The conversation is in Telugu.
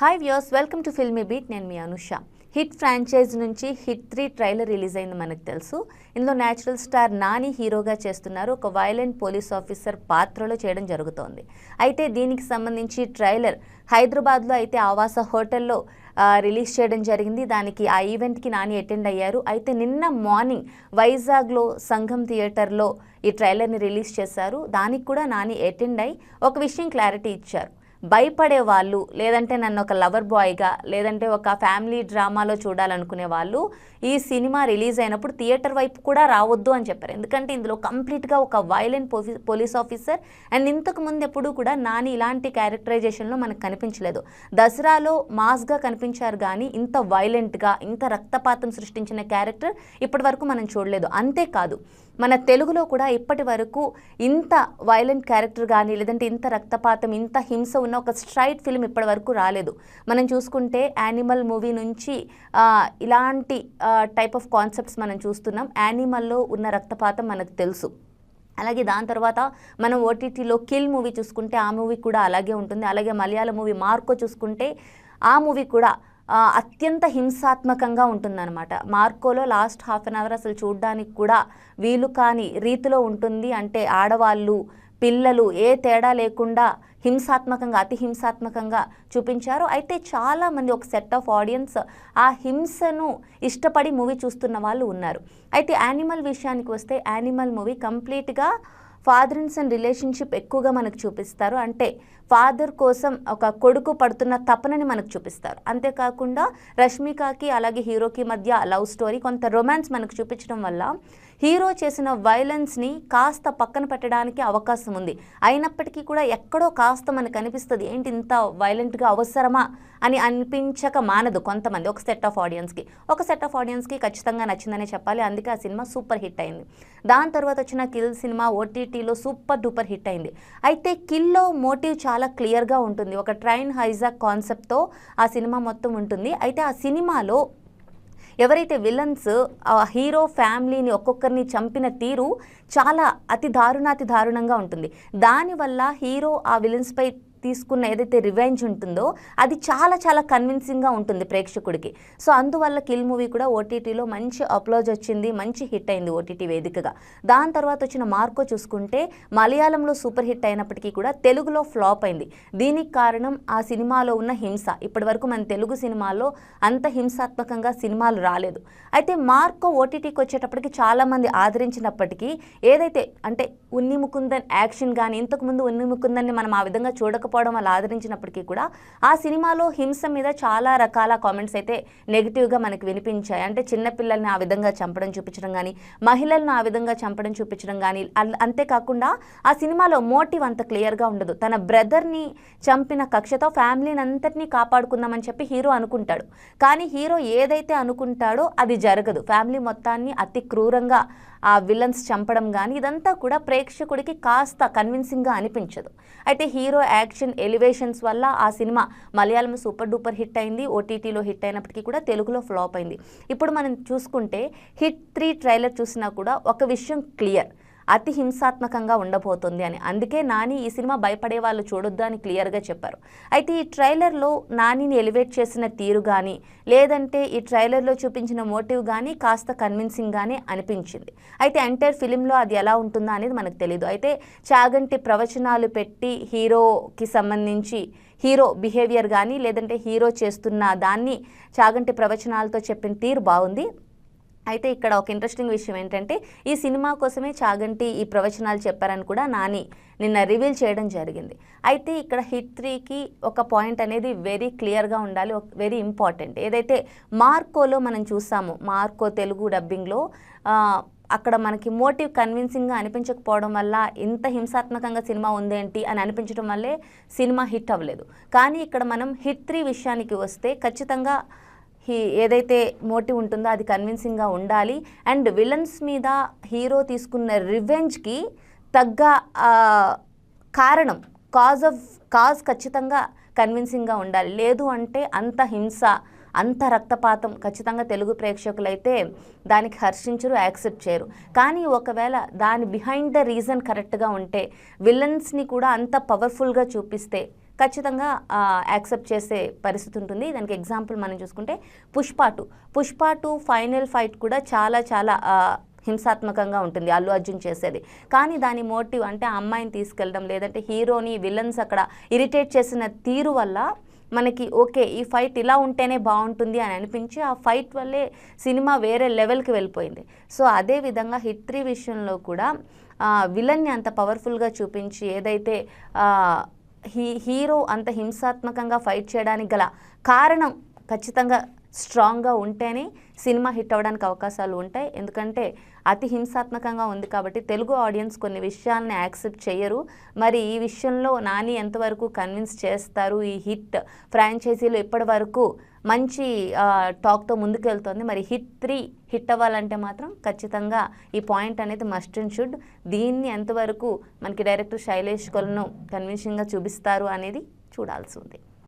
Hi viewers, welcome to filmy beat. నేను మీ అనుష. హిట్ ఫ్రాంచైజ్ నుంచి హిట్ 3 ట్రైలర్ రిలీజ్ అయింది మనకు తెలుసు. ఇందులో న్యాచురల్ స్టార్ నాని హీరోగా చేస్తున్నారు. ఒక వైలెంట్ పోలీస్ ఆఫీసర్ పాత్రలో చేయడం జరుగుతోంది. అయితే దీనికి సంబంధించి ట్రైలర్ హైదరాబాద్లో అయితే ఆవాస హోటల్లో రిలీజ్ చేయడం జరిగింది. దానికి ఆ ఈవెంట్కి నాని అటెండ్ అయ్యారు. అయితే నిన్న మార్నింగ్ వైజాగ్లో సంఘం థియేటర్లో ఈ ట్రైలర్ని రిలీజ్ చేశారు. దానికి కూడా నాని అటెండ్ అయ్యి ఒక విషయం క్లారిటీ ఇచ్చారు. భయపడే వాళ్ళు, లేదంటే నన్ను ఒక లవర్ బాయ్గా, లేదంటే ఒక ఫ్యామిలీ డ్రామాలో చూడాలనుకునే వాళ్ళు ఈ సినిమా రిలీజ్ అయినప్పుడు థియేటర్ వైపు కూడా రావద్దు అని చెప్పారు. ఎందుకంటే ఇందులో కంప్లీట్గా ఒక వైలెంట్ పోలీస్ ఆఫీసర్ అండ్ ఇంతకు ముందు ఎప్పుడూ కూడా నాని ఇలాంటి క్యారెక్టరైజేషన్లో మనకు కనిపించలేదు. దసరాలో మాస్గా కనిపించారు కానీ ఇంత వైలెంట్గా, ఇంత రక్తపాతం సృష్టించిన క్యారెక్టర్ ఇప్పటి వరకు మనం చూడలేదు. అంతేకాదు మన తెలుగులో కూడా ఇప్పటి వరకు ఇంత వైలెంట్ క్యారెక్టర్ కానీ, లేదంటే ఇంత రక్తపాతం, ఇంత హింస ఉన్న ఒక స్ట్రైట్ ఫిల్మ్ ఇప్పటి వరకు రాలేదు. మనం చూసుకుంటే యానిమల్ మూవీ నుంచి ఇలాంటి టైప్ ఆఫ్ కాన్సెప్ట్స్ మనం చూస్తున్నాం. యానిమల్లో ఉన్న రక్తపాతం మనకు తెలుసు. అలాగే దాని తర్వాత మనం ఓటీటీలో కిల్ మూవీ చూసుకుంటే ఆ మూవీ కూడా అలాగే ఉంటుంది. అలాగే మలయాళం మూవీ మార్కో చూసుకుంటే ఆ మూవీ కూడా అత్యంత హింసాత్మకంగా ఉంటుందన్నమాట. మార్కోలో లాస్ట్ హాఫ్ అన్ అవర్ అసలు చూడడానికి కూడా వీలు కాని రీతిలో ఉంటుంది. అంటే ఆడవాళ్ళు, పిల్లలు ఏ తేడా లేకుండా హింసాత్మకంగా, అతి హింసాత్మకంగా చూపించారు. అయితే చాలామంది, ఒక సెట్ ఆఫ్ ఆడియన్స్ ఆ హింసను ఇష్టపడి మూవీ చూస్తున్న వాళ్ళు ఉన్నారు. అయితే యానిమల్ విషయానికి వస్తే యానిమల్ మూవీ కంప్లీట్గా ఫాదర్ అండ్ సన్ రిలేషన్షిప్ ఎక్కువగా మనకు చూపిస్తారు. అంటే ఫాదర్ కోసం ఒక కొడుకు పడుతున్న తపనని మనకు చూపిస్తారు. అంతేకాకుండా రష్మికకి అలాగే హీరోకి మధ్య లవ్ స్టోరీ, కొంత రొమాన్స్ మనకు చూపించడం వల్ల హీరో చేసిన వైలెన్స్ని కాస్త పక్కన పెట్టడానికి అవకాశం ఉంది. అయినప్పటికీ కూడా ఎక్కడో కాస్త మనకు అనిపిస్తుంది, ఏంటి ఇంత వైలెంట్గా అవసరమా అని అనిపించక మానదు కొంతమంది, ఒక సెట్ ఆఫ్ ఆడియన్స్కి ఖచ్చితంగా నచ్చిందనే చెప్పాలి. అందుకే ఆ సినిమా సూపర్ హిట్ అయింది. దాని తర్వాత వచ్చిన కిల్ సినిమా ఓటీటీలో సూపర్ డూపర్ హిట్ అయింది. అయితే కిల్లో మోటివ్ చాలా క్లియర్గా ఉంటుంది. ఒక ట్రైన్ హైజాక్ కాన్సెప్ట్తో ఆ సినిమా మొత్తం ఉంటుంది. అయితే ఆ సినిమాలో ఎవరైతే విలన్స్ హీరో ఫ్యామిలీని ఒక్కొక్కరిని చంపిన తీరు చాలా అతి దారుణంగా ఉంటుంది. దానివల్ల హీరో ఆ విలన్స్పై తీసుకున్న ఏదైతే రివెంజ్ ఉంటుందో అది చాలా చాలా కన్విన్సింగ్గా ఉంటుంది ప్రేక్షకుడికి. సో అందువల్ల కిల్ మూవీ కూడా ఓటీటీలో మంచి అప్లోజ్ వచ్చింది, మంచి హిట్ అయింది ఓటీటీ వేదికగా. దాని తర్వాత వచ్చిన మార్కో చూసుకుంటే మలయాళంలో సూపర్ హిట్ అయినప్పటికీ కూడా తెలుగులో ఫ్లాప్ అయింది. దీనికి కారణం ఆ సినిమాలో ఉన్న హింస. ఇప్పటి వరకు మన తెలుగు సినిమాల్లో అంత హింసాత్మకంగా సినిమాలు రాలేదు. అయితే మార్కో ఓటీటీకి వచ్చేటప్పటికి చాలామంది ఆదరించినప్పటికీ, ఏదైతే అంటే ఉన్ని ముకుందన్ యాక్షన్ కానీ, ఇంతకుముందు ఉన్ని ముకుందన్ని మనం ఆ విధంగా చూడకపోవడం వల్ల ఆదరించినప్పటికీ కూడా ఆ సినిమాలో హింస మీద చాలా రకాల కామెంట్స్ అయితే నెగిటివ్గా మనకు వినిపించాయి. అంటే చిన్నపిల్లల్ని ఆ విధంగా చంపడం చూపించడం కానీ, మహిళలను ఆ విధంగా చంపడం చూపించడం కానీ, అంతేకాకుండా ఆ సినిమాలో మోటివ్ అంత క్లియర్గా ఉండదు. తన బ్రదర్ని చంపిన కక్షతో ఫ్యామిలీని అంతటినీ కాపాడుకుందామని చెప్పి హీరో అనుకుంటాడు. కానీ హీరో ఏదైతే అనుకుంటాడో అది జరగదు. ఫ్యామిలీ మొత్తాన్ని అతి క్రూరంగా ఆ విలన్స్ చంపడం కానీ, ఇదంతా కూడా ప్రేక్షకుడికి కాస్త కన్విన్సింగ్గా అనిపించదు. అయితే హీరో యాక్షన్ ఎలివేషన్స్ వల్ల ఆ cinema Malayalam super duper hit అయింది. ఓటీటీలో హిట్ అయినప్పటికీ కూడా తెలుగులో ఫ్లాప్ అయింది. ఇప్పుడు మనం చూసుకుంటే హిట్ 3 ట్రైలర్ చూసినా కూడా ఒక విషయం క్లియర్, అతి హింసాత్మకంగా ఉండబోతుంది అని. అందుకే నాని ఈ సినిమా భయపడే వాళ్ళు చూడొద్దు అని క్లియర్గా చెప్పారు. అయితే ఈ ట్రైలర్లో నానిని ఎలివేట్ చేసిన తీరు కానీ, లేదంటే ఈ ట్రైలర్లో చూపించిన మోటివ్ కానీ కాస్త కన్విన్సింగ్గానే అనిపించింది. అయితే ఎంటైర్ ఫిలింలో అది ఎలా ఉంటుందో అనేది మనకు తెలియదు. అయితే చాగంటి ప్రవచనాలు పెట్టి హీరోకి సంబంధించి హీరో బిహేవియర్ కానీ, లేదంటే హీరో చేస్తున్న దాన్ని చాగంటి ప్రవచనాలతో చెప్పిన తీరు బాగుంది. అయితే ఇక్కడ ఒక ఇంట్రెస్టింగ్ విషయం ఏంటంటే, ఈ సినిమా కోసమే చాగంటి ఈ ప్రవచనాలు చెప్పారని కూడా నాని నిన్న రివీల్ చేయడం జరిగింది. అయితే ఇక్కడ హిట్ 3కి ఒక పాయింట్ అనేది వెరీ క్లియర్గా ఉండాలి, వెరీ ఇంపార్టెంట్. ఏదైతే మార్కోలో మనం చూసామో, మార్కో తెలుగు డబ్బింగ్లో అక్కడ మనకి మోటివ్ కన్విన్సింగ్గా అనిపించకపోవడం వల్ల ఇంత హింసాత్మకంగా సినిమా ఉందేంటి అని అనిపించడం వల్లే సినిమా హిట్ అవ్వలేదు. కానీ ఇక్కడ మనం హిట్ 3 విషయానికి వస్తే ఖచ్చితంగా ఏదైతే మోటివ్ ఉంటుందో అది కన్విన్సింగ్గా ఉండాలి. అండ్ విలన్స్ మీద హీరో తీసుకున్న రివెంజ్కి తగ్గ కారణం, కాజ్ ఖచ్చితంగా కన్విన్సింగ్గా ఉండాలి. లేదు అంటే అంత హింస, అంత రక్తపాతం ఖచ్చితంగా తెలుగు ప్రేక్షకులైతే దానికి హర్షించరు, యాక్సెప్ట్ చేయరు. కానీ ఒకవేళ దాని బిహైండ్ ద రీజన్ కరెక్ట్గా ఉంటే, విలన్స్ని కూడా అంత పవర్ఫుల్గా చూపిస్తే ఖచ్చితంగా యాక్సెప్ట్ చేసే పరిస్థితి ఉంటుంది. దానికి ఎగ్జాంపుల్ మనం చూసుకుంటే పుష్ప 2 ఫైనల్ ఫైట్ కూడా చాలా చాలా హింసాత్మకంగా ఉంటుంది అల్లు అర్జున్ చేసేది. కానీ దాని మోటివ్ అంటే ఆ అమ్మాయిని తీసుకెళ్ళడం, లేదంటే హీరోని విలన్స్ అక్కడ ఇరిటేట్ చేసిన తీరు వల్ల మనకి ఓకే ఈ ఫైట్ ఇలా ఉంటేనే బాగుంటుంది అని అనిపించి ఆ ఫైట్ వల్లే సినిమా వేరే లెవెల్కి వెళ్ళిపోయింది. సో అదేవిధంగా హిట్ 3 విషయంలో కూడా విలన్ని అంత పవర్ఫుల్గా చూపించి ఏదైతే హీరో అంత హింసాత్మకంగా ఫైట్ చేయడానికి గల కారణం ఖచ్చితంగా స్ట్రాంగ్గా ఉంటేనే సినిమా హిట్ అవ్వడానికి అవకాశాలు ఉంటాయి. ఎందుకంటే అతి హింసాత్మకంగా ఉంది కాబట్టి తెలుగు ఆడియన్స్ కొన్ని విషయాలని యాక్సెప్ట్ చేయరు. మరి ఈ విషయంలో నాని ఎంతవరకు కన్విన్స్ చేస్తారు? ఈ హిట్ ఫ్రాంచైజీలో ఇప్పటి వరకు మంచి టాక్తో ముందుకెళ్తుంది. మరి హిట్ 3 హిట్ అవ్వాలంటే మాత్రం ఖచ్చితంగా ఈ పాయింట్ అనేది మస్ట్ అండ్ షుడ్. దీన్ని ఎంతవరకు మనకి డైరెక్టర్ శైలేష్ కొలను కన్విన్సింగ్గా చూపిస్తారు అనేది చూడాల్సి ఉంది.